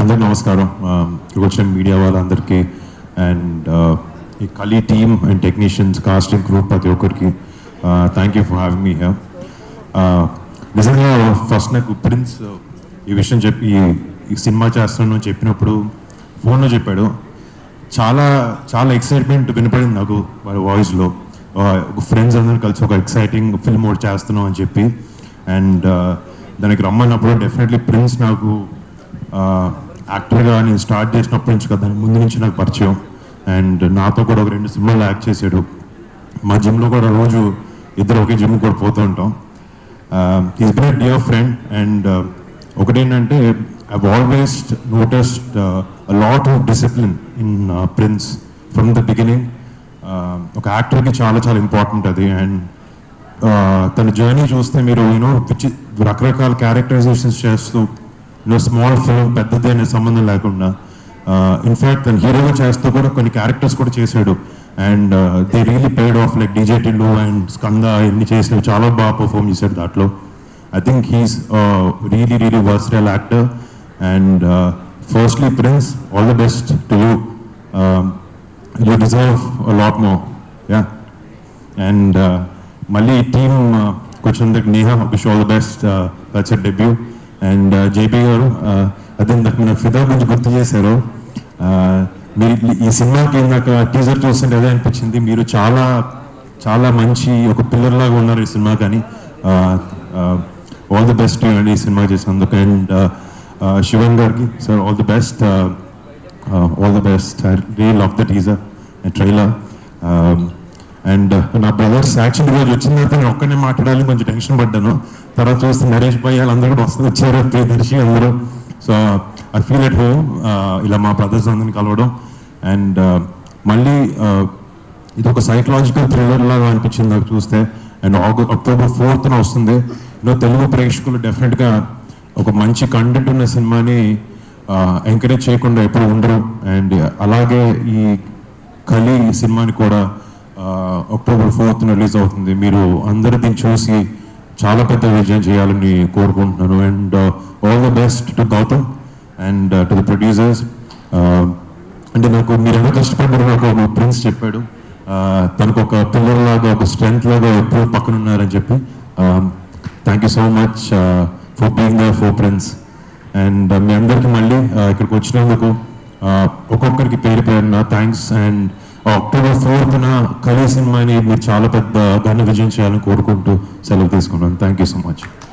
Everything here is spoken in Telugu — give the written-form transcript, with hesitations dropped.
అందరికి నమస్కారం. ఇక్కడికి వచ్చిన మీడియా వాళ్ళందరికీ అండ్ ఈ Kali team and technicians, casting crew, ప్రతి ఒక్కరికి thank you for having me here. నిజంగా ఫస్ట్ నాకు ప్రిన్స్ ఈ విషయం చెప్పి ఈ సినిమా చేస్తున్నాను చెప్పినప్పుడు ఫోన్లో చెప్పాడు. చాలా చాలా ఎక్సైట్మెంట్ వినపడింది నాకు వారి వాయిస్లో. ఫ్రెండ్స్ అందరూ కలిసి ఒక ఎక్సైటింగ్ ఫిల్మ్ ఒకటి చేస్తున్నాం అని చెప్పి. అండ్ దానికి రమ్మన్నప్పుడు డెఫినెట్లీ ప్రిన్స్ నాకు యాక్టర్గా నేను స్టార్ట్ చేసినప్పటి నుంచి కదా, దాని ముందు నుంచి నాకు పరిచయం. అండ్ నాతో కూడా ఒక 2 సినిమాలు యాక్ట్ చేశాడు. మా జిమ్లో కూడా రోజు ఇద్దరు ఒకే జిమ్ కూడా పోతూ ఉంటాం. Is bin a dear friend. And ఒకటేంటంటే I've always noticed a lot of discipline in Prince from the beginning. ఒక యాక్టర్కి చాలా చాలా ఇంపార్టెంట్ అది. అండ్ తన జర్నీ చూస్తే మీరు రకరకాల క్యారెక్టరైజేషన్స్ చేస్తూ స్మాల్ ఫిల్మ్ పెద్దది అనే సంబంధం లేకుండా ఇన్ఫ్యాక్ట్ తను హీరోగా చేస్తూ కూడా కొన్ని క్యారెక్టర్స్ కూడా చేశాడు. And they really paid of, like DJ Tillu and Skanda ఇన్ని చేసినవి చాలా బాగా పర్ఫామ్ చేశాడు దాంట్లో. I think he's a really, really versatile actor. And firstly, Prince, all the best to you. You deserve a lot more. Yeah. And Mali team, Coach Neha, wish you all the best. That's your debut. And JP garu, I think that mana Fida gunji gurtu chesaru. మీరు ఈ సినిమాకి నాకు టీజర్ చూస్తుంటే అదే అనిపించింది, మీరు చాలా చాలా మంచి ఒక పిల్లర్ లాగా ఉన్నారు ఈ సినిమా. కానీ ఆల్ ది బెస్ట్ అండి ఈ సినిమా చేసినందుకు. అండ్ శివన్ గారికి sir all the best, all the best. I really love the teaser and trailer. And నా బ్రదర్స్ యాక్చువల్లీ రోజు వచ్చిన తర్వాత నేను ఒక్కనే మాట్లాడాలి, కొంచెం టెన్షన్ పడ్డాను. తర్వాత చూస్తే నరేష్ భాయ్ వాళ్ళందరూ కూడా వచ్చారు, ప్రియదర్శి అందరూ. So I feel at home ఇలా మా బ్రదర్స్ అందరిని కలవడం. అండ్ మళ్ళీ ఇది ఒక సైకలాజికల్ థ్రిల్లర్ లాగా అనిపించింది నాకు చూస్తే. అండ్ October 4th వస్తుంది. తెలుగు ప్రేక్షకులు డెఫినెట్గా ఒక మంచి కంటెంట్ ఉన్న సినిమాని ఎంకరేజ్ చేయకుండా ఎప్పుడు ఉండరు. అండ్ అలాగే ఈ కలి సినిమాని కూడా October 4th రిలీజ్ అవుతుంది. మీరు అందరూ దీన్ని చూసి చాలా పెద్ద విజయం చేయాలని కోరుకుంటున్నాను. And all the best to Gautam and to the producers. అంటే నాకు మీరు ఎంత కష్టపడ్డారో నాకు ప్రిన్స్ చెప్పాడు, తనకు ఒక పిల్లర్ లాగా ఒక స్ట్రెంగ్త్ లాగా ఎప్పుడు పక్కన ఉన్నారని చెప్పి. Thank you so much for being there for Prince. And మీ అందరికీ మళ్ళీ ఇక్కడికి వచ్చినందుకు ఒక్కొక్కరికి పేరు పేరున థ్యాంక్స్. అండ్ October 4th కలి సినిమాని మీరు చాలా పెద్ద ఘన విజయం చేయాలని కోరుకుంటూ సెలవు తీసుకున్నాను. Thank you so much.